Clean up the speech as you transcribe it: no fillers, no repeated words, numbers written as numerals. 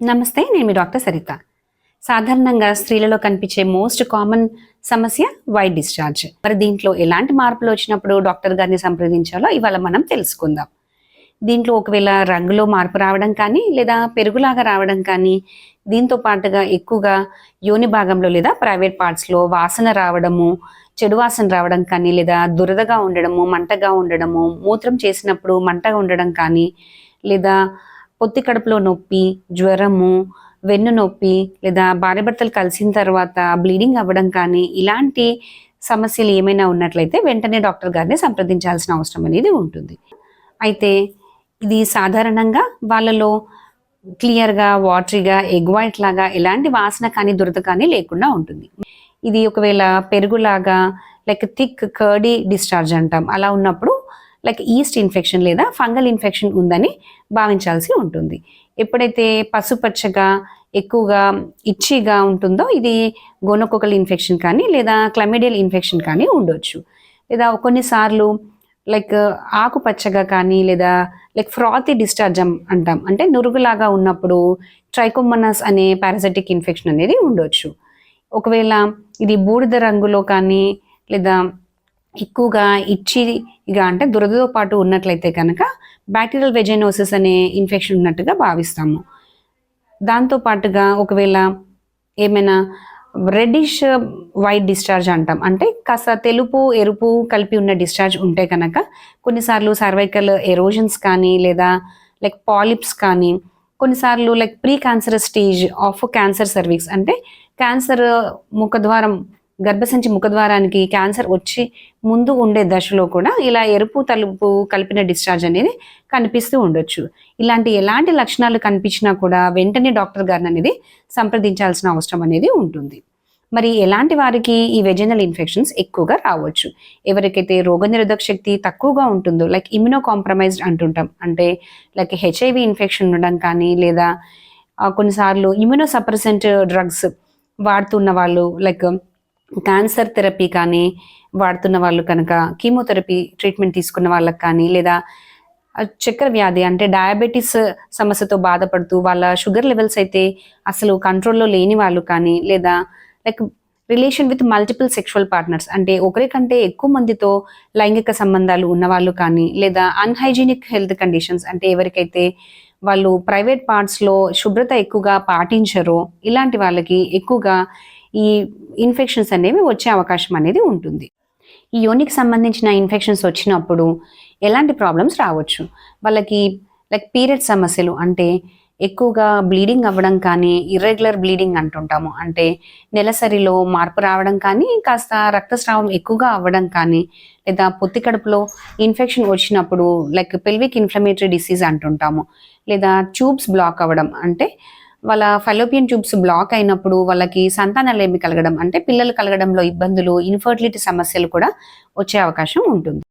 నమస్తే, నేను మీ డాక్టర్ సరిత. సాధారణంగా స్త్రీలలో కనిపించే మోస్ట్ కామన్ సమస్య వైట్ డిశ్చార్జ్. మరి దీంట్లో ఎలాంటి మార్పులు వచ్చినప్పుడు డాక్టర్ గారిని సంప్రదించాలో ఇవాళ మనం తెలుసుకుందాం. దీంట్లో ఒకవేళ రంగులో మార్పు రావడం కానీ లేదా పెరుగులాగా రావడం కానీ, దీంతో పాటుగా ఎక్కువగా యోని భాగంలో లేదా ప్రైవేట్ పార్ట్స్లో వాసన రావడము, చెడు వాసన రావడం కానీ, లేదా దురదగా ఉండడము, మంటగా ఉండడము, మూత్రం చేసినప్పుడు మంటగా ఉండడం కానీ, లేదా పొత్తి కడుపులో నొప్పి, జ్వరము, వెన్ను నొప్పి, లేదా భార్యాభర్తలు కలిసిన తర్వాత బ్లీడింగ్ అవ్వడం కానీ, ఇలాంటి సమస్యలు ఏమైనా ఉన్నట్లయితే వెంటనే డాక్టర్ గారిని సంప్రదించాల్సిన అవసరం అనేది ఉంటుంది. అయితే ఇది సాధారణంగా వాళ్ళలో క్లియర్గా, వాటరీగా, ఎగ్ వైట్ లాగా ఎలాంటి వాసన కానీ దురద కానీ లేకుండా ఉంటుంది. ఇది ఒకవేళ పెరుగులాగా లైక్ థిక్ కర్డీ డిశ్చార్జ్ అంటాం, అలా ఉన్నప్పుడు లైక్ ఈస్ట్ ఇన్ఫెక్షన్ లేదా ఫంగల్ ఇన్ఫెక్షన్ ఉందని భావించాల్సి ఉంటుంది. ఎప్పుడైతే పసుపచ్చగా ఎక్కువగా ఇచ్చిగా ఉంటుందో ఇది గోనోకోకల్ ఇన్ఫెక్షన్ కానీ లేదా క్లమిడియల్ ఇన్ఫెక్షన్ కానీ ఉండొచ్చు. లేదా కొన్నిసార్లు లైక్ ఆకుపచ్చగా కానీ లేదా లైక్ ఫ్రాతీ డిశ్చార్జ్ అంటాం, అంటే నురుగులాగా ఉన్నప్పుడు ట్రైకోమోనాస్ అనే పారాసైటిక్ ఇన్ఫెక్షన్ అనేది ఉండొచ్చు. ఒకవేళ ఇది బూడిద రంగులో కానీ లేదా ఎక్కువగా ఇచ్చిగా అంటే దురదతో పాటు ఉన్నట్లయితే కనుక బ్యాక్టీరియల్ వెజైనోసిస్ అనే ఇన్ఫెక్షన్ ఉన్నట్టుగా భావిస్తాము. దాంతో పాటుగా ఒకవేళ ఏమైనా రెడ్డిష్ వైట్ డిశ్చార్జ్ అంటాం, అంటే కాస్త తెలుపు ఎరుపు కలిపి ఉన్న డిశ్చార్జ్ ఉంటే కనుక కొన్నిసార్లు సర్వైకల్ ఎరోజన్స్ కానీ లేదా లైక్ పాలిప్స్ కానీ, కొన్నిసార్లు like pre cancerous stage of cancer cervix, అంటే క్యాన్సర్ ముఖద్వారం గర్భసంచి ముఖద్వారానికి క్యాన్సర్ వచ్చి ముందు ఉండే దశలో కూడా ఇలా ఎరుపు తలుపు కలిపిన డిశ్చార్జ్ అనేది కనిపిస్తూ ఉండొచ్చు. ఎలాంటి లక్షణాలు కనిపించినా కూడా వెంటనే డాక్టర్ గారిని అనేది సంప్రదించాల్సిన అవసరం అనేది ఉంటుంది. మరి ఎలాంటి వారికి ఈ వెజైనల్ ఇన్ఫెక్షన్స్ ఎక్కువగా రావచ్చు? ఎవరికైతే రోగనిరోధక శక్తి తక్కువగా ఉంటుందో, లైక్ ఇమ్యూనో కాంప్రమైజ్డ్ అంటుంటాం, అంటే లైక్ హెచ్ఐవి ఇన్ఫెక్షన్ ఉండడం కానీ లేదా కొన్నిసార్లు ఇమ్యూనో సప్రెసెంట్ డ్రగ్స్ వాడుతున్న వాళ్ళు, లైక్ క్యాన్సర్ థెరపీ కానీ వాడుతున్న వాళ్ళు కనుక, కీమోథెరపీ ట్రీట్మెంట్ తీసుకున్న వాళ్ళకి కానీ, లేదా చక్కెర వ్యాధి అంటే డయాబెటీస్ సమస్యతో బాధపడుతూ వాళ్ళ షుగర్ లెవెల్స్ అయితే అసలు కంట్రోల్లో లేని వాళ్ళు కానీ, లేదా like relation with multiple sexual partners, అంటే ఒకరి కంటే ఎక్కువ మందితో లైంగిక సంబంధాలు ఉన్నవాళ్ళు కానీ, లేదా అన్హైజీనిక్ హెల్త్ కండిషన్స్, అంటే ఎవరికైతే వాళ్ళు ప్రైవేట్ పార్ట్స్లో శుభ్రత ఎక్కువగా పాటించరో ఇలాంటి వాళ్ళకి ఎక్కువగా ఈ ఇన్ఫెక్షన్స్ అనేవి వచ్చే అవకాశం అనేది ఉంటుంది. ఈ యోనికి సంబంధించిన ఇన్ఫెక్షన్స్ వచ్చినప్పుడు ఎలాంటి ప్రాబ్లమ్స్ రావచ్చు? వాళ్ళకి లైక్ పీరియడ్ సమస్యలు, అంటే ఎక్కువగా బ్లీడింగ్ అవ్వడం కానీ, ఇర్రెగ్యులర్ బ్లీడింగ్ అంటుంటాము, అంటే నెలసరిలో మార్పు రావడం కానీ, కాస్త రక్తస్రావం ఎక్కువగా అవ్వడం కానీ, లేదా పొత్తి కడుపులో ఇన్ఫెక్షన్ వచ్చినప్పుడు లైక్ పెల్విక్ ఇన్ఫ్లమేటరీ డిసీజ్ అంటుంటాము, లేదా ట్యూబ్స్ బ్లాక్ అవ్వడం, అంటే వాళ్ళ ఫెలోపియన్ ట్యూబ్స్ బ్లాక్ అయినప్పుడు వాళ్ళకి సంతానలేమి కలగడం, అంటే పిల్లలు కలగడంలో ఇబ్బందులు, ఇన్ఫర్టిలిటీ సమస్యలు కూడా వచ్చే అవకాశం ఉంటుంది.